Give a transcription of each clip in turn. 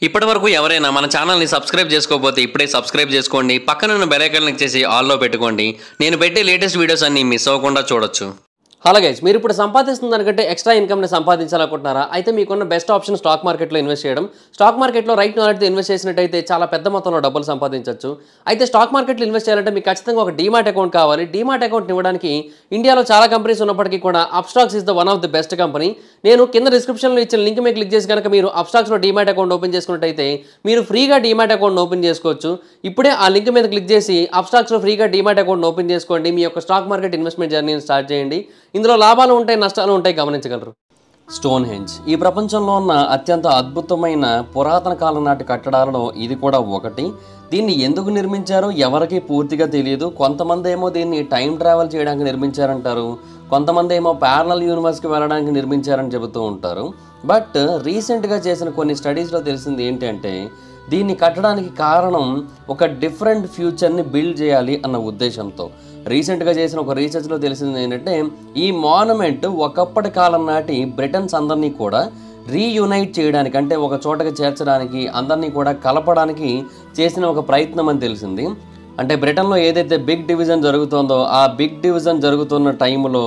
ఇప్పటివరకు ఎవరైనా మన ఛానల్ని సబ్స్క్రైబ్ చేసుకోకపోతే ఇప్పుడే సబ్స్క్రైబ్ చేసుకోండి. పక్కన ఉన్న బెల్ ఐకాన్ క్లిక్ చేసి ఆల్లో పెట్టుకోండి. నేను పెట్టే లేటెస్ట్ వీడియోస్ అన్ని మిస్ అవ్వకుండా చూడొచ్చు. హలో గైస్, మీరు ఇప్పుడు సంపాదిస్తున్న దానికంటే ఎక్స్ట్రా ఇన్కమ్ని సంపాదించాలనుకుంటున్నారా? అయితే మీకున్న బెస్ట్ ఆప్షన్ స్టాక్ మార్కెట్లో ఇన్వెస్ట్ చేయడం. స్టాక్ మార్కెట్లో రైట్ నాలెడ్జ్తో ఇన్వెస్ట్ చేసినట్టయితే చాలా పెద్ద మొత్తంలో డబ్బులు సంపాదించవచ్చు. అయితే స్టాక్ మార్కెట్లో ఇన్వెస్ట్ చేయాలంటే మీకు ఖచ్చితంగా ఒక డీమాట్ అకౌంట్ కావాలి. డీమాట్ అకౌంట్ ఇవ్వడానికి ఇండియాలో చాలా కంపెనీస్ ఉన్నప్పటికీ కూడా Upstox is the one of the best company. నేను కింద డిస్క్రిప్షన్లో ఇచ్చిన లింక్ మీద క్లిక్ చేసి కనుక మీరు అప్స్టాక్స్లో డీమాట్ అకౌంట్ ఓపెన్ చేసుకున్నట్టయితే మీరు ఫ్రీగా డీమాట్ అకౌంట్ ఓపెన్ చేసుకోవచ్చు. ఇప్పుడే ఆ లింక్ మీద క్లిక్ చేసి అప్స్టాక్స్లో ఫ్రీగా డీమాట్ అకౌంట్ ఓపెన్ చేసుకోండి. మీ యొక్క స్టాక్ మార్కెట్ ఇన్వెస్ట్మెంట్ జర్నీని స్టార్ట్ చేయండి. ఇందులో లాభాలు ఉంటాయి, నష్టాలు ఉంటాయి, గమనించగలరు. స్టోన్ హెంజ్ ఈ ప్రపంచంలో ఉన్న అత్యంత అద్భుతమైన పురాతన కాలం నాటి కట్టడాలలో ఇది కూడా ఒకటి. దీన్ని ఎందుకు నిర్మించారో ఎవరికి పూర్తిగా తెలియదు. కొంతమంది ఏమో దీన్ని టైం ట్రావెల్ చేయడానికి నిర్మించారంటారు, కొంతమంది ఏమో ప్యారలల్ యూనివర్స్కి వెళ్ళడానికి నిర్మించారని చెబుతూ ఉంటారు. బట్ రీసెంట్గా చేసిన కొన్ని స్టడీస్లో తెలిసింది ఏంటంటే దీన్ని కట్టడానికి కారణం ఒక డిఫరెంట్ ఫ్యూచర్ని బిల్డ్ చేయాలి అన్న ఉద్దేశంతో. రీసెంట్గా చేసిన ఒక రీసెర్చ్లో తెలిసింది ఏంటంటే ఈ మాన్యుమెంట్ ఒకప్పటి కాలం నాటి బ్రిటన్స్ అందరినీ కూడా రీయునైట్ చేయడానికి, అంటే ఒక చోటకి చేర్చడానికి, అందరినీ కూడా కలపడానికి చేసిన ఒక ప్రయత్నం అని తెలిసింది. అంటే బ్రిటన్లో ఏదైతే బిగ్ డివిజన్ జరుగుతుందో ఆ బిగ్ డివిజన్ జరుగుతున్న టైంలో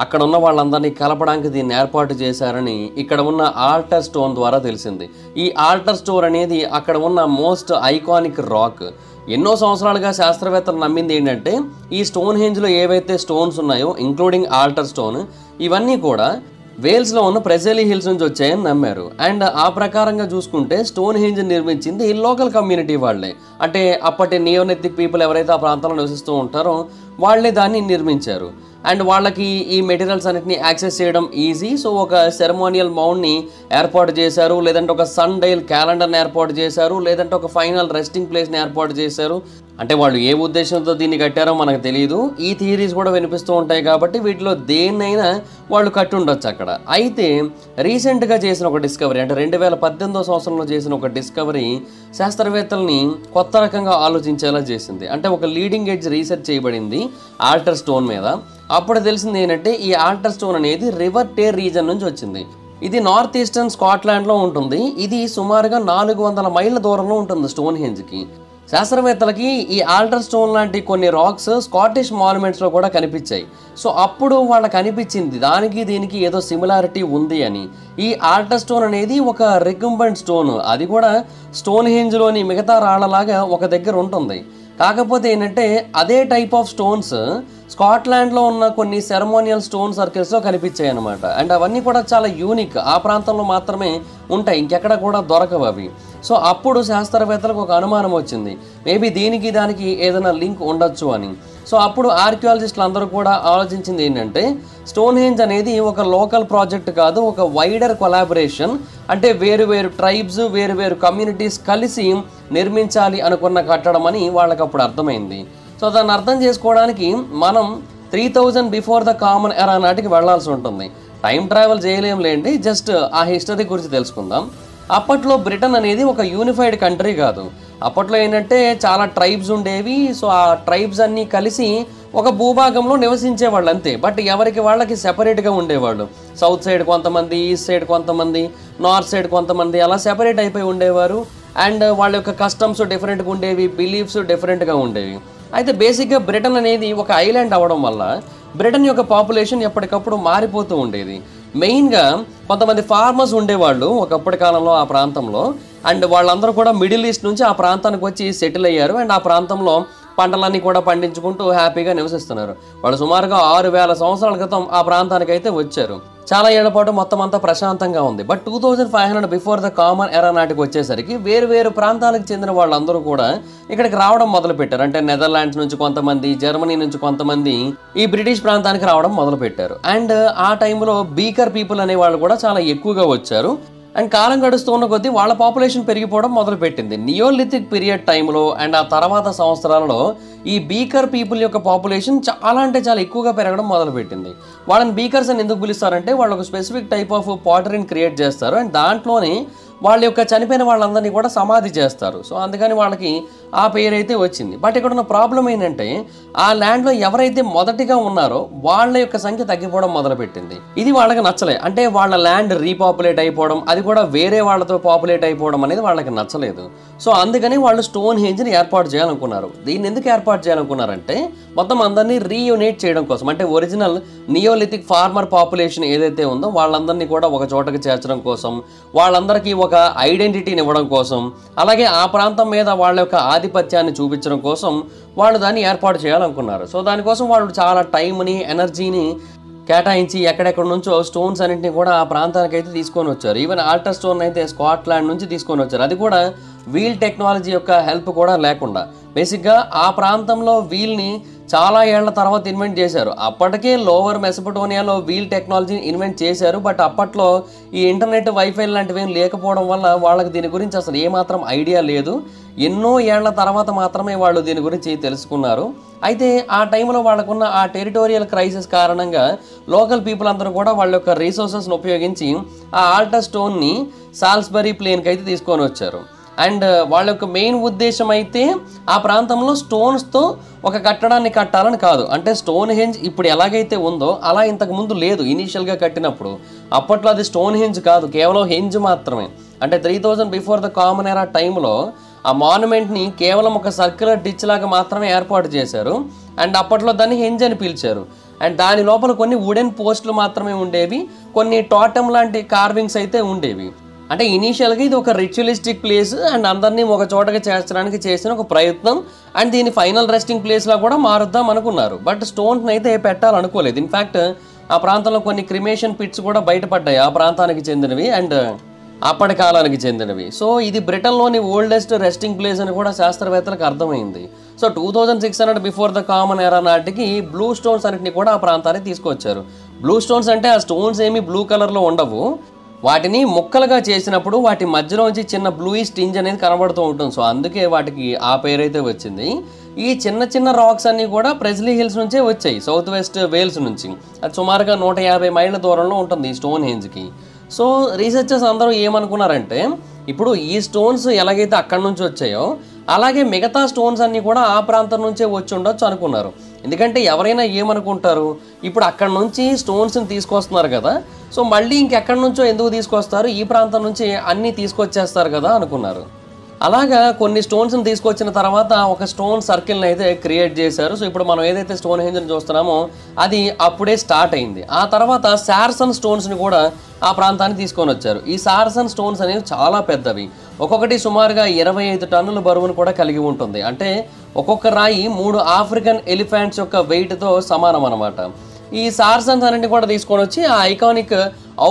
అక్కడ ఉన్న వాళ్ళందరినీ కలపడానికి దీన్ని ఏర్పాటు చేశారని ఇక్కడ ఉన్న ఆల్టర్ స్టోన్ ద్వారా తెలిసింది. ఈ ఆల్టర్ స్టోన్ అనేది అక్కడ ఉన్న మోస్ట్ ఐకానిక్ రాక్. ఎన్నో సంవత్సరాలుగా శాస్త్రవేత్తలు నమ్మింది ఏంటంటే ఈ స్టోన్ హెంజ్లో ఏవైతే స్టోన్స్ ఉన్నాయో ఇంక్లూడింగ్ ఆల్టర్ స్టోన్ ఇవన్నీ కూడా వేల్స్లో ఉన్న ప్రెజెలీ హిల్స్ నుంచి వచ్చాయని నమ్మారు. అండ్ ఆ ప్రకారంగా చూసుకుంటే స్టోన్ హెంజ్ నిర్మించింది లోకల్ కమ్యూనిటీ వాళ్ళే. అంటే అప్పటి నియోనెథిక్ పీపుల్ ఎవరైతే ఆ ప్రాంతంలో నివసిస్తూ ఉంటారో వాళ్ళే దాన్ని నిర్మించారు. అండ్ వాళ్ళకి ఈ మెటీరియల్స్ అన్నిటిని యాక్సెస్ చేయడం ఈజీ. సో ఒక సెరమోనియల్ మౌండ్ని ఏర్పాటు చేశారు, లేదంటే ఒక సన్ డైల్ క్యాలెండర్ని ఏర్పాటు చేశారు, లేదంటే ఒక ఫైనల్ రెస్టింగ్ ప్లేస్ని ఏర్పాటు చేశారు. అంటే వాళ్ళు ఏ ఉద్దేశంతో దీన్ని కట్టారో మనకు తెలియదు. ఈ థియరీస్ కూడా వినిపిస్తూ ఉంటాయి కాబట్టి వీటిలో దేన్నైనా వాళ్ళు కట్టి ఉండొచ్చు అక్కడ. అయితే రీసెంట్గా చేసిన ఒక డిస్కవరీ, అంటే 2018వ సంవత్సరంలో చేసిన ఒక డిస్కవరీ శాస్త్రవేత్తల్ని కొత్త రకంగా ఆలోచించేలా చేసింది. అంటే ఒక లీడింగ్ ఎడ్జ్ రీసెర్చ్ చేయబడింది ఆల్టర్ స్టోన్ మీద. అప్పుడు తెలిసింది ఏంటంటే ఈ ఆల్టర్ స్టోన్ అనేది రివర్ టేర్ రీజన్ నుంచి వచ్చింది. ఇది నార్త్ ఈస్టర్న్ స్కాట్లాండ్లో ఉంటుంది. ఇది సుమారుగా 400 మైళ్ళ దూరంలో ఉంటుంది స్టోన్ హెంజ్కి. శాస్త్రవేత్తలకి ఈ ఆల్టర్ స్టోన్ లాంటి కొన్ని రాక్స్ స్కాటిష్ మాన్యుమెంట్స్లో కూడా కనిపించాయి. సో అప్పుడు వాళ్ళకి అనిపించింది దానికి దీనికి ఏదో సిమిలారిటీ ఉంది అని. ఈ ఆల్టర్ స్టోన్ అనేది ఒక రికంబెంట్ స్టోన్, అది కూడా స్టోన్ హెంజ్లోని మిగతా రాళ్లలాగా ఒక దగ్గర ఉంటుంది. కాకపోతే ఏంటంటే అదే టైప్ ఆఫ్ స్టోన్స్ స్కాట్లాండ్లో ఉన్న కొన్ని సెరమోనియల్ స్టోన్ సర్కిల్స్లో కనిపించాయి అనమాట. అండ్ అవన్నీ కూడా చాలా యూనిక్, ఆ ప్రాంతంలో మాత్రమే ఉంటాయి, ఇంకెక్కడ కూడా దొరకవు అవి. సో అప్పుడు శాస్త్రవేత్తలకు ఒక అనుమానం వచ్చింది, మేబీ దీనికి దానికి ఏదైనా లింక్ ఉండొచ్చు అని. సో అప్పుడు ఆర్కియాలజిస్టులు అందరూ కూడా ఆలోచించింది ఏంటంటే స్టోన్ హెంజ్ అనేది ఒక లోకల్ ప్రాజెక్ట్ కాదు, ఒక వైడర్ కొలాబరేషన్. అంటే వేరు వేరు ట్రైబ్స్, వేరు వేరు కమ్యూనిటీస్ కలిసి నిర్మించాలి అనుకున్న కట్టడం అని వాళ్ళకి అప్పుడు అర్థమైంది. సో దాన్ని అర్థం చేసుకోవడానికి మనం 3000 బిఫోర్ ద కామన్ ఎరా నాటికి వెళ్లాల్సి ఉంటుంది. టైం ట్రావెల్ చేయలేంలేండి, జస్ట్ ఆ హిస్టరీ గురించి తెలుసుకుందాం. అప్పట్లో బ్రిటన్ అనేది ఒక యూనిఫైడ్ కంట్రీ కాదు. అప్పట్లో ఏంటంటే చాలా ట్రైబ్స్ ఉండేవి. సో ఆ ట్రైబ్స్ అన్నీ కలిసి ఒక భూభాగంలో నివసించేవాళ్ళు అంతే. బట్ ఎవరికి వాళ్ళకి సెపరేట్గా ఉండేవాళ్ళు. సౌత్ సైడ్ కొంతమంది, ఈస్ట్ సైడ్ కొంతమంది, నార్త్ సైడ్ కొంతమంది, అలా సెపరేట్ అయిపోయి ఉండేవారు. అండ్ వాళ్ళ యొక్క కస్టమ్స్ డిఫరెంట్గా ఉండేవి, బిలీఫ్స్ డిఫరెంట్గా ఉండేవి. అయితే బేసిక్గా బ్రిటన్ అనేది ఒక ఐలాండ్ అవ్వడం వల్ల బ్రిటన్ యొక్క పాపులేషన్ ఎప్పటికప్పుడు మారిపోతూ ఉండేది. మెయిన్గా కొంతమంది ఫార్మర్స్ ఉండేవాళ్ళు ఒకప్పటి కాలంలో ఆ ప్రాంతంలో. అండ్ వాళ్ళందరూ కూడా మిడిల్ ఈస్ట్ నుంచి ఆ ప్రాంతానికి వచ్చి సెటిల్ అయ్యారు. అండ్ ఆ ప్రాంతంలో పంటలన్నీ కూడా పండించుకుంటూ హ్యాపీగా నివసిస్తున్నారు. వాళ్ళు సుమారుగా 6000 సంవత్సరాల క్రితం ఆ ప్రాంతానికి అయితే వచ్చారు. చాలా ఏళ్ల పాటు మొత్తం అంతా ప్రశాంతంగా ఉంది. బట్ 2500 బిఫోర్ ద కామన్ ఎరా నాటికి వచ్చేసరికి వేరు వేరు ప్రాంతాలకు చెందిన వాళ్ళందరూ కూడా ఇక్కడికి రావడం మొదలుపెట్టారు. అంటే నెదర్లాండ్స్ నుంచి కొంతమంది, జర్మనీ నుంచి కొంతమంది ఈ బ్రిటిష్ ప్రాంతానికి రావడం మొదలుపెట్టారు. అండ్ ఆ టైంలో బీకర్ పీపుల్ అనే వాళ్ళు కూడా చాలా ఎక్కువగా వచ్చారు. అండ్ కాలం గడుస్తూ ఉన్న కొద్దీ వాళ్ళ పాపులేషన్ పెరిగిపోవడం మొదలుపెట్టింది. నియోలిథిక్ పీరియడ్ టైంలో అండ్ ఆ తర్వాత సంవత్సరాలలో ఈ బీకర్ పీపుల్ యొక్క పాపులేషన్ చాలా అంటే చాలా ఎక్కువగా పెరగడం మొదలుపెట్టింది. వాళ్ళని బీకర్స్ అని ఎందుకు పిలుస్తారంటే వాళ్ళు ఒక స్పెసిఫిక్ టైప్ ఆఫ్ పాటరీని క్రియేట్ చేస్తారు. అండ్ దాంట్లోనే వాళ్ళ యొక్క చనిపోయిన వాళ్ళందరినీ కూడా సమాధి చేస్తారు. సో అందుకని వాళ్ళకి ఆ పేరు అయితే వచ్చింది. బట్ ఇక్కడ ఉన్న ప్రాబ్లం ఏంటంటే ఆ ల్యాండ్లో ఎవరైతే మొదటిగా ఉన్నారో వాళ్ళ యొక్క సంఖ్య తగ్గిపోవడం మొదలుపెట్టింది. ఇది వాళ్ళకి నచ్చలే. అంటే వాళ్ళ ల్యాండ్ రీపాపులేట్ అయిపోవడం, అది కూడా వేరే వాళ్ళతో పాపులేట్ అయిపోవడం అనేది వాళ్ళకి నచ్చలేదు. సో అందుకని వాళ్ళు స్టోన్ హెంజ్ని ఏర్పాటు చేయాలనుకున్నారు. దీన్ని ఎందుకు ఏర్పాటు చేయాలనుకున్నారంటే మొత్తం అందరినీ రీయూనేట్ చేయడం కోసం, అంటే ఒరిజినల్ నియోలిథిక్ ఫార్మర్ పాపులేషన్ ఏదైతే ఉందో వాళ్ళందరినీ కూడా ఒక చోటకి చేర్చడం కోసం, వాళ్ళందరికీ ఒక ఐడెంటిటీని ఇవ్వడం కోసం, అలాగే ఆ ప్రాంతం మీద వాళ్ళ యొక్క ఆధిపత్యాన్ని చూపించడం కోసం వాళ్ళు దాన్ని ఏర్పాటు చేయాలనుకున్నారు. సో దానికోసం వాళ్ళు చాలా టైంని, ఎనర్జీని కేటాయించి ఎక్కడెక్కడ నుంచో స్టోన్స్ అన్నింటినీ కూడా ఆ ప్రాంతానికి అయితే తీసుకొని వచ్చారు. ఈవెన్ ఆల్టర్ స్టోన్ అయితే స్కాట్లాండ్ నుంచి తీసుకొని వచ్చారు. అది కూడా వీల్ టెక్నాలజీ యొక్క హెల్ప్ కూడా లేకుండా. బేసిక్గా ఆ ప్రాంతంలో వీల్ని చాలా ఏళ్ల తర్వాత ఇన్వెంట్ చేశారు. అప్పటికే లోవర్ మెసపటోనియాలో వీల్ టెక్నాలజీని ఇన్వెంట్ చేశారు. బట్ అప్పట్లో ఈ ఇంటర్నెట్, వైఫై లాంటివి ఏం లేకపోవడం వల్ల వాళ్ళకి దీని గురించి అసలు ఏమాత్రం ఐడియా లేదు. ఎన్నో ఏళ్ల తర్వాత మాత్రమే వాళ్ళు దీని గురించి తెలుసుకున్నారు. అయితే ఆ టైంలో వాళ్ళకున్న ఆ టెరిటోరియల్ క్రైసిస్ కారణంగా లోకల్ పీపుల్ అందరూ కూడా వాళ్ళ యొక్క రిసోర్సెస్ని ఉపయోగించి ఆ ఆల్టర్ స్టోన్ని సాల్స్బరీ ప్లేన్కి అయితే తీసుకొని వచ్చారు. అండ్ వాళ్ళ యొక్క మెయిన్ ఉద్దేశం అయితే ఆ ప్రాంతంలో స్టోన్స్తో ఒక కట్టడాన్ని కట్టాలని కాదు. అంటే స్టోన్ హెంజ్ ఇప్పుడు ఎలాగైతే ఉందో అలా ఇంతకు ముందు లేదు. ఇనీషియల్గా కట్టినప్పుడు అప్పట్లో అది స్టోన్ హెంజ్ కాదు, కేవలం హెంజ్ మాత్రమే. అంటే 3000 బిఫోర్ ద కామన్ ఎరా టైంలో ఆ మాన్యుమెంట్ని కేవలం ఒక సర్క్యులర్ డిచ్ లాగా మాత్రమే ఏర్పాటు చేశారు. అండ్ అప్పట్లో దాన్ని హెంజ్ అని పిలిచారు. అండ్ దాని లోపల కొన్ని వుడెన్ పోస్టులు మాత్రమే ఉండేవి, కొన్ని టోటమ్ లాంటి కార్వింగ్స్ అయితే ఉండేవి. అంటే ఇనీషియల్గా ఇది ఒక రిచువలిస్టిక్ ప్లేస్ అండ్ అందరినీ ఒక చోటగా చేర్చడానికి చేసిన ఒక ప్రయత్నం. అండ్ దీని ఫైనల్ రెస్టింగ్ ప్లేస్లా కూడా మారుద్దాం అనుకున్నారు. బట్ స్టోన్స్ అయితే పెట్టాలనుకోలేదు. ఇన్ఫ్యాక్ట్ ఆ ప్రాంతంలో కొన్ని క్రిమేషన్ పిట్స్ కూడా బయటపడ్డాయి, ఆ ప్రాంతానికి చెందినవి అండ్ అప్పటి కాలానికి చెందినవి. సో ఇది బ్రిటన్లోని ఓల్డెస్ట్ రెస్టింగ్ ప్లేస్ అని కూడా శాస్త్రవేత్తలకు అర్థమైంది. సో 2600 బిఫోర్ ద కామన్ ఎరా నాటికి బ్లూ స్టోన్స్ అన్నింటినీ కూడా ఆ ప్రాంతానికి తీసుకొచ్చారు. బ్లూ స్టోన్స్ అంటే ఆ స్టోన్స్ ఏమి బ్లూ కలర్లో ఉండవు. వాటిని ముక్కలుగా చేసినప్పుడు వాటి మధ్యలోంచి చిన్న బ్లూయిష్ టింజ్ అనేది కనబడుతూ ఉంటుంది. సో అందుకే వాటికి ఆ పేరైతే వచ్చింది. ఈ చిన్న చిన్న రాక్స్ అన్నీ కూడా ప్రెజ్లీ హిల్స్ నుంచే వచ్చాయి, సౌత్ వెస్ట్ వేల్స్ నుంచి. అది సుమారుగా 150 మైళ్ళ దూరంలో ఉంటుంది ఈ స్టోన్ హెంజ్కి. సో రీసెర్చర్స్ అందరూ ఏమనుకున్నారంటే ఇప్పుడు ఈ స్టోన్స్ ఎలాగైతే అక్కడి నుంచి వచ్చాయో అలాగే మిగతా స్టోన్స్ అన్నీ కూడా ఆ ప్రాంతం నుంచే వచ్చి ఉండొచ్చు అనుకున్నారు. ఎందుకంటే ఎవరైనా ఏమనుకుంటారు, ఇప్పుడు అక్కడ నుంచి స్టోన్స్ని తీసుకొస్తున్నారు కదా, సో మళ్ళీ ఇంకెక్కడి నుంచో ఎందుకు తీసుకొస్తారు, ఈ ప్రాంతం నుంచి అన్నీ తీసుకొచ్చేస్తారు కదా అనుకున్నారు. అలాగా కొన్ని స్టోన్స్ని తీసుకొచ్చిన తర్వాత ఒక స్టోన్ సర్కిల్ని అయితే క్రియేట్ చేశారు. సో ఇప్పుడు మనం ఏదైతే స్టోన్ హెంజ్ని చూస్తున్నామో అది అప్పుడే స్టార్ట్ అయింది. ఆ తర్వాత సార్సన్ స్టోన్స్ని కూడా ఆ ప్రాంతానికి తీసుకొని వచ్చారు. ఈ సార్సన్ స్టోన్స్ అనేవి చాలా పెద్దవి, ఒక్కొక్కటి సుమారుగా 25 టన్నుల బరువును కూడా కలిగి ఉంటుంది. అంటే ఒక్కొక్క రాయి 3 ఆఫ్రికన్ ఎలిఫెంట్స్ యొక్క వెయిట్తో సమానం అనమాట. ఈ సార్సన్స్ అన్నింటినీ కూడా తీసుకొని వచ్చి ఆ ఐకానిక్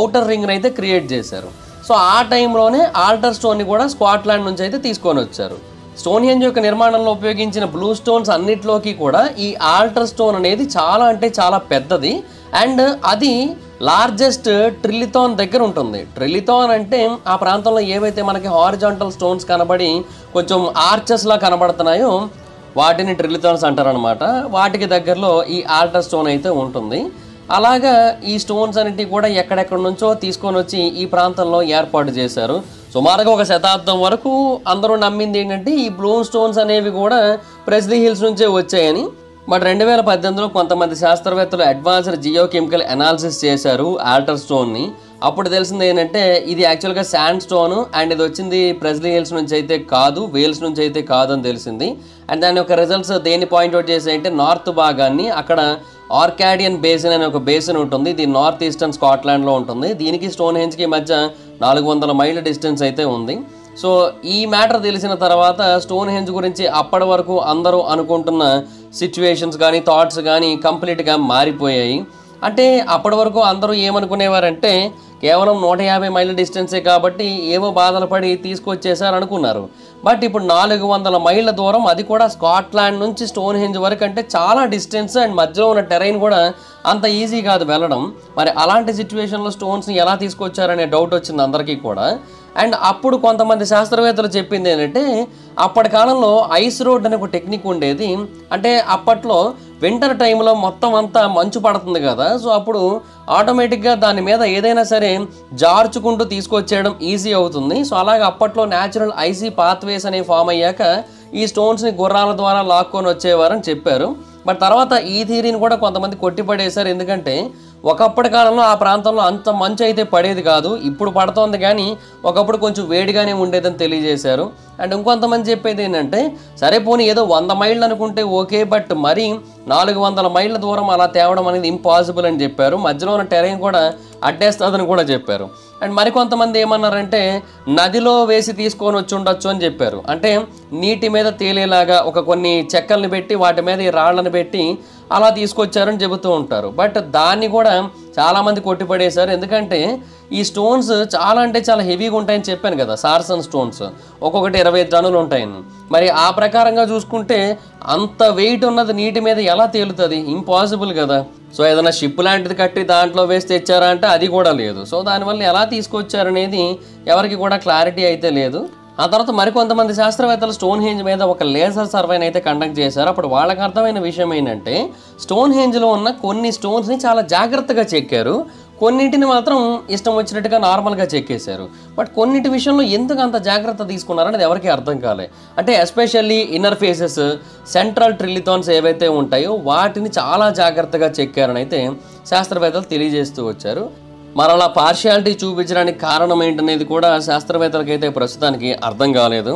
ఔటర్ రింగ్ని అయితే క్రియేట్ చేశారు. సో ఆ టైంలోనే ఆల్టర్ స్టోన్ని కూడా స్కాట్లాండ్ నుంచి అయితే తీసుకొని వచ్చారు. స్టోన్ హెంజ్ యొక్క నిర్మాణంలో ఉపయోగించిన బ్లూ స్టోన్స్ అన్నిట్లోకి కూడా ఈ ఆల్టర్ స్టోన్ అనేది చాలా అంటే చాలా పెద్దది. అండ్ అది లార్జెస్ట్ ట్రిలిథాన్ దగ్గర ఉంటుంది. ట్రిలిథాన్ అంటే ఆ ప్రాంతంలో ఏవైతే మనకి హారిజాంటల్ స్టోన్స్ కనబడి కొంచెం ఆర్చెస్లా కనబడుతున్నాయో వాటిని ట్రిలిథాన్స్ అంటారనమాట. వాటికి దగ్గరలో ఈ ఆల్టర్ స్టోన్ అయితే ఉంటుంది. అలాగా ఈ స్టోన్స్ అన్నింటినీ కూడా ఎక్కడెక్కడ నుంచో తీసుకొని వచ్చి ఈ ప్రాంతంలో ఏర్పాటు చేశారు. సుమారుగా ఒక శతాబ్దం వరకు అందరూ నమ్మింది ఏంటంటే ఈ బ్లూ స్టోన్స్ అనేవి కూడా ప్రెజ్లీ హిల్స్ నుంచే వచ్చాయని. బట్ 2018లో కొంతమంది శాస్త్రవేత్తలు అడ్వాన్స్డ్ జియోకెమికల్ అనాలిసిస్ చేశారు ఆల్టర్ స్టోన్ని. అప్పుడు తెలిసింది ఏంటంటే ఇది యాక్చువల్గా శాండ్ స్టోన్ అండ్ ఇది వచ్చింది ప్రెజ్లీ హిల్స్ నుంచి అయితే కాదు, వేల్స్ నుంచి అయితే కాదు అని తెలిసింది. అండ్ దాని యొక్క రిజల్ట్స్ దేన్ని పాయింట్అవుట్ చేసాయంటే నార్త్ భాగాన్ని, అక్కడ ఆర్కాడియన్ బేసిన్ అనే ఒక బేసిన్ ఉంటుంది. ఇది నార్త్ ఈస్టర్న్ స్కాట్లాండ్లో ఉంటుంది. దీనికి స్టోన్ హెంజ్కి మధ్య 400 మైళ్ళ డిస్టెన్స్ అయితే ఉంది. సో ఈ మ్యాటర్ తెలిసిన తర్వాత స్టోన్ హెంజ్ గురించి అప్పటి వరకు అందరూ అనుకుంటున్న సిచ్యువేషన్స్ కానీ థాట్స్ కానీ కంప్లీట్గా మారిపోయాయి. అంటే అప్పటి వరకు అందరూ ఏమనుకునేవారంటే కేవలం 150 మైళ్ళ డిస్టెన్సే కాబట్టి ఏవో బాధలు పడి తీసుకొచ్చేసారు అనుకున్నారు. బట్ ఇప్పుడు 400 మైళ్ళ దూరం, అది కూడా స్కాట్లాండ్ నుంచి స్టోన్ హెంజ్ వరకు, అంటే చాలా డిస్టెన్స్ అండ్ మధ్యలో ఉన్న టెరైన్ కూడా అంత ఈజీ కాదు వెళ్ళడం. మరి అలాంటి సిచ్యువేషన్లో స్టోన్స్ని ఎలా తీసుకొచ్చారనే డౌట్ వచ్చింది అందరికీ కూడా. అండ్ అప్పుడు కొంతమంది శాస్త్రవేత్తలు చెప్పింది ఏంటంటే అప్పటి కాలంలో ఐస్ రోడ్ అనే ఒక టెక్నిక్ ఉండేది. అంటే అప్పట్లో వింటర్ టైంలో మొత్తం అంతా మంచు పడుతుంది కదా, సో అప్పుడు ఆటోమేటిక్గా దాని మీద ఏదైనా సరే జార్చుకుంటూ తీసుకొచ్చేయడం ఈజీ అవుతుంది. సో అలాగే అప్పట్లో న్యాచురల్ ఐసీ పాత్వేస్ అనేవి ఫామ్ అయ్యాక ఈ స్టోన్స్ని గుర్రాల ద్వారా లాక్కొని వచ్చేవారని చెప్పారు. బట్ తర్వాత ఈ థియరీని కూడా కొంతమంది కొట్టిపడేశారు. ఎందుకంటే ఒకప్పటి కాలంలో ఆ ప్రాంతంలో అంత మంచు అయితే పడేది కాదు, ఇప్పుడు పడుతోంది కానీ ఒకప్పుడు కొంచెం వేడిగానే ఉండేదని తెలియజేశారు. అండ్ ఇంకొంతమంది చెప్పేది ఏంటంటే సరే పోనీ ఏదో 100 మైళ్ళు అనుకుంటే ఓకే, బట్ మరి 400 మైళ్ళ దూరం అలా తేవడం అనేది ఇంపాసిబుల్ అని చెప్పారు. మధ్యలో ఉన్న టెరైన్ కూడా అడ్డేస్తుందని కూడా చెప్పారు. అండ్ మరికొంతమంది ఏమన్నారంటే నదిలో వేసి తీసుకొని వచ్చి ఉండొచ్చు అని చెప్పారు. అంటే నీటి మీద తేలేలాగా కొన్ని చెక్కల్ని పెట్టి వాటి మీద ఈ రాళ్ళని పెట్టి అలా తీసుకొచ్చారని చెబుతూ ఉంటారు. బట్ దాన్ని కూడా చాలామంది కొట్టిపడేశారు. ఎందుకంటే ఈ స్టోన్స్ చాలా అంటే చాలా హెవీగా ఉంటాయని చెప్పాను కదా, సార్సన్ స్టోన్స్ ఒక్కొక్కటి 25 టన్నులు ఉంటాయని. మరి ఆ ప్రకారంగా చూసుకుంటే అంత వెయిట్ ఉన్నది నీటి మీద ఎలా తేలుతుంది? ఇంపాసిబుల్ కదా. సో ఏదైనా షిప్ లాంటిది కట్టి దాంట్లో వేసి తెచ్చారా అంటే అది కూడా లేదు. సో దానివల్ల ఎలా తీసుకొచ్చారనేది ఎవరికి కూడా క్లారిటీ అయితే లేదు. ఆ తర్వాత మరికొంతమంది శాస్త్రవేత్తలు స్టోన్ హేంజ్ మీద ఒక లేజర్ సర్వేని అయితే కండక్ట్ చేశారు. అప్పుడు వాళ్ళకి అర్థమైన విషయం ఏంటంటే స్టోన్ హేంజ్లో ఉన్న కొన్ని స్టోన్స్ని చాలా జాగ్రత్తగా చెక్కారు, కొన్నింటిని మాత్రం ఇష్టం వచ్చినట్టుగా నార్మల్గా చెక్కేశారు. బట్ కొన్నింటి విషయంలో ఎందుకు అంత జాగ్రత్త తీసుకున్నారనేది ఎవరికి అర్థం కాలే. అంటే ఎస్పెషల్లీ ఇన్నర్ ఫేసెస్, సెంట్రల్ ట్రిలిథాన్స్ ఏవైతే ఉంటాయో వాటిని చాలా జాగ్రత్తగా చెక్కారని అయితే శాస్త్రవేత్తలు తెలియజేస్తూ వచ్చారు. మరలా పార్షియాలిటీ చూపించడానికి కారణం ఏంటనేది కూడా శాస్త్రవేత్తలకైతే ప్రస్తుతానికి అర్థం కాలేదు.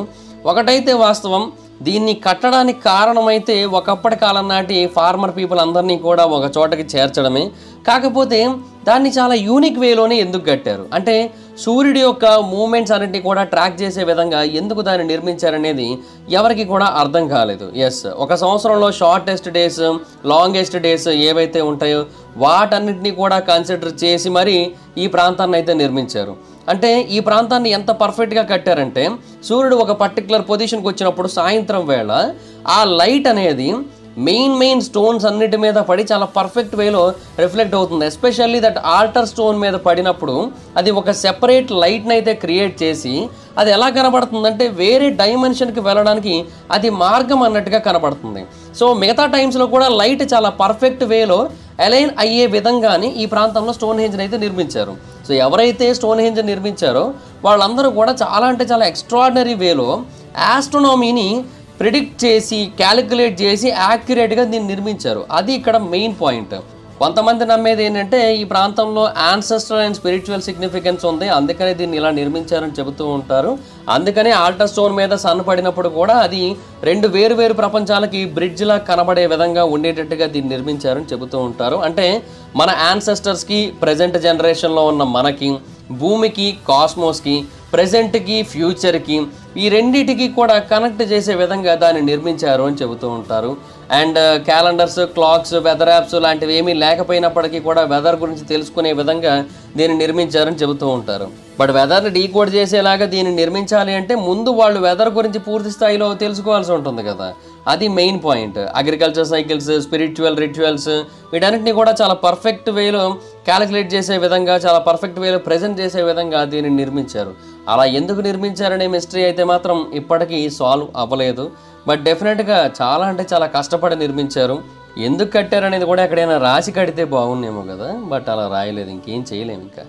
ఒకటైతే వాస్తవం, దీన్ని కట్టడానికి కారణమైతే ఒకప్పటి కాలం నాటి ఫార్మర్ పీపుల్ అందరినీ కూడా ఒక చోటకి చేర్చడమే. కాకపోతే దాన్ని చాలా యూనిక్ వేలోనే ఎందుకు కట్టారు అంటే సూర్యుడి యొక్క మూమెంట్స్ అన్నింటినీ కూడా ట్రాక్ చేసే విధంగా ఎందుకు దాన్ని నిర్మించారనేది ఎవరికి కూడా అర్థం కాలేదు. ఎస్, ఒక సంవత్సరంలో షార్టెస్ట్ డేస్, లాంగెస్ట్ డేస్ ఏవైతే ఉంటాయో వాటన్నిటినీ కూడా కన్సిడర్ చేసి మరి ఈ ప్రాంతాన్ని అయితే నిర్మించారు. అంటే ఈ ప్రాంతాన్ని ఎంత పర్ఫెక్ట్గా కట్టారంటే సూర్యుడు ఒక పర్టికులర్ పొజిషన్కి వచ్చినప్పుడు సాయంత్రం వేళ ఆ లైట్ అనేది మెయిన్ స్టోన్స్ అన్నిటి మీద పడి చాలా పర్ఫెక్ట్ వేలో రిఫ్లెక్ట్ అవుతుంది. ఎస్పెషల్లీ దట్ ఆల్టర్ స్టోన్ మీద పడినప్పుడు అది ఒక సెపరేట్ లైట్ని అయితే క్రియేట్ చేసి అది ఎలా కనబడుతుందంటే వేరే డైమెన్షన్కి వెళ్ళడానికి అది మార్గం అన్నట్టుగా కనబడుతుంది. సో మిగతా టైమ్స్లో కూడా లైట్ చాలా పర్ఫెక్ట్ వేలో అలైన్ అయ్యే విధంగానే ఈ ప్రాంతంలో స్టోన్ హేంజ్ని అయితే నిర్మించారు. సో ఎవరైతే స్టోన్ హేంజ్ నిర్మించారో వాళ్ళందరూ కూడా చాలా అంటే చాలా ఎక్స్ట్రాడినరీ వేలో ఆస్ట్రోనామీని ప్రిడిక్ట్ చేసి క్యాలిక్యులేట్ చేసి యాక్యురేట్గా దీన్ని నిర్మించారు. అది ఇక్కడ మెయిన్ పాయింట్. కొంతమంది నమ్మేది ఏంటంటే ఈ ప్రాంతంలో యాన్సెస్ట్రల్ అండ్ స్పిరిచువల్ సిగ్నిఫికెన్స్ ఉంది, అందుకనే దీన్ని ఇలా నిర్మించారని చెబుతూ ఉంటారు. అందుకనే ఆల్టర్ స్టోన్ మీద సన్ పడినప్పుడు కూడా అది 2 వేరు ప్రపంచాలకి బ్రిడ్జ్లా కనబడే విధంగా ఉండేటట్టుగా దీన్ని నిర్మించారని చెబుతూ ఉంటారు. అంటే మన యాన్సెస్టర్స్కి, ప్రజెంట్ జనరేషన్లో ఉన్న మనకి, భూమికి, కాస్మోస్కి, ప్రెజెంట్కి, ఫ్యూచర్కి, ఈ రెండింటికి కూడా కనెక్ట్ చేసే విధంగా దాన్ని నిర్మించారు అని చెబుతూ ఉంటారు. And calendars, clocks, weather apps లాంటివి ఏమీ లేకపోయినప్పటికీ కూడా వెదర్ గురించి తెలుసుకునే విధంగా దీన్ని నిర్మించారని చెబుతూ ఉంటారు. బట్ వెదర్ని డీకోడ్ చేసేలాగా దీన్ని నిర్మించాలి అంటే ముందు వాళ్ళు వెదర్ గురించి పూర్తి స్థాయిలో తెలుసుకోవాల్సి ఉంటుంది కదా, అది main point. Agriculture cycles, spiritual rituals వీటన్నిటిని కూడా చాలా పర్ఫెక్ట్ వేలో క్యాలిక్యులేట్ చేసే విధంగా, చాలా పర్ఫెక్ట్ వేలో ప్రజెంట్ చేసే విధంగా దీన్ని నిర్మించారు. అలా ఎందుకు నిర్మించారనే మిస్టరీ అయితే మాత్రం ఇప్పటికీ సాల్వ్ అవ్వలేదు. బట్ డెఫినెట్గా చాలా అంటే చాలా కష్టపడి నిర్మించారు. ఎందుకు కట్టారనేది కూడా ఎక్కడైనా రాసి కడితే బాగుండేమో కదా, బట్ అలా రాయలేదు, ఇంకేం చేయలేము ఇంకా.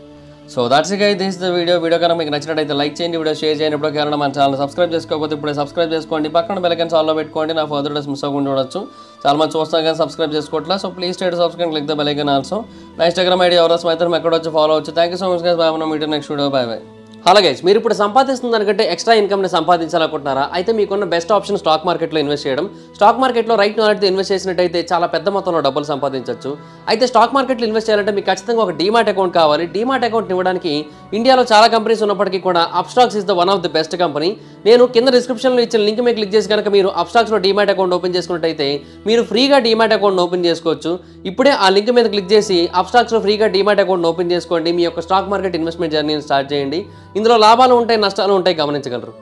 So that's it guys, this the video కనుక మీకు నచ్చినట్టయితే లైక్ చేయండి, వీడియో షేర్ చేయండి. ఎప్పుడో కారణం మన ఛానల్ సబ్స్క్రైబ్ చేసుకోకపోతే ఇప్పుడే సబ్స్క్రైబ్ చేసుకోండి, పక్కన బెల్ ఐకాన్ ఆల్లో పెట్టుకోండి, నా ఫర్దర్ డేస్ మిస్ అవ్వకుండా చూడొచ్చు. చాలా మంది చూస్తాం కానీ సబ్స్క్రైబ్ చేసుకోవట్లా. So please stay subscribe, click the bell icon also. నా ఇన్స్టాగ్రామ్ ఐడి ఎవరో స్మైతరం ఎక్కడ వచ్చి ఫాలో అవచ్చు. Thank you so much guys, bye. మనం మీటర్ next video, bye bye. Hello guys, మీరు ఇప్పుడు సంపాదిస్తున్న దానికంటే ఎక్స్ట్రా ఇన్కమ్ని సంపాదించాలనుకుంటున్నారా? అయితే మీకున్న బెస్ట్ ఆప్షన్ స్టాక్ మార్కెట్లో ఇన్వెస్ట్ చేయడం. స్టాక్ మార్కెట్లో రైట్ నాలెడ్జ్తో ఇన్వెస్ట్ చేసినట్టయితే చాలా పెద్ద మొత్తంలో డబ్బులు సంపాదించవచ్చు. అయితే స్టాక్ మార్కెట్లో ఇన్వెస్ట్ చేయాలంటే మీకు ఖచ్చితంగా ఒక డీమాట్ అకౌంట్ కావాలి. డీమాట్ అకౌంట్ ఇవ్వడానికి ఇండియాలో చాలా కంపెనీస్ ఉన్నప్పటికీ కూడా Upstox is the one of the best company. నేను కింద డిస్క్రిప్షన్లో ఇచ్చిన లింక్ మీద క్లిక్ చేసి కనుక మీరు అప్స్టాక్స్లో డీమాట్ అకౌంట్ ఓపెన్ చేసుకున్నట్టయితే మీరు ఫ్రీగా డీమాట్ అకౌంట్ ఓపెన్ చేసుకోవచ్చు. ఇప్పుడే ఆ లింక్ మీద క్లిక్ చేసి అప్స్టాక్స్లో ఫ్రీగా డీమాట్ అకౌంట్ ఓపెన్ చేసుకోండి. మీ యొక్క స్టాక్ మార్కెట్ ఇన్వెస్ట్మెంట్ జర్నీని స్టార్ట్ చేయండి. ఇందులో లాభాలు ఉంటాయి, నష్టాలు ఉంటాయి, గమనించగలరు.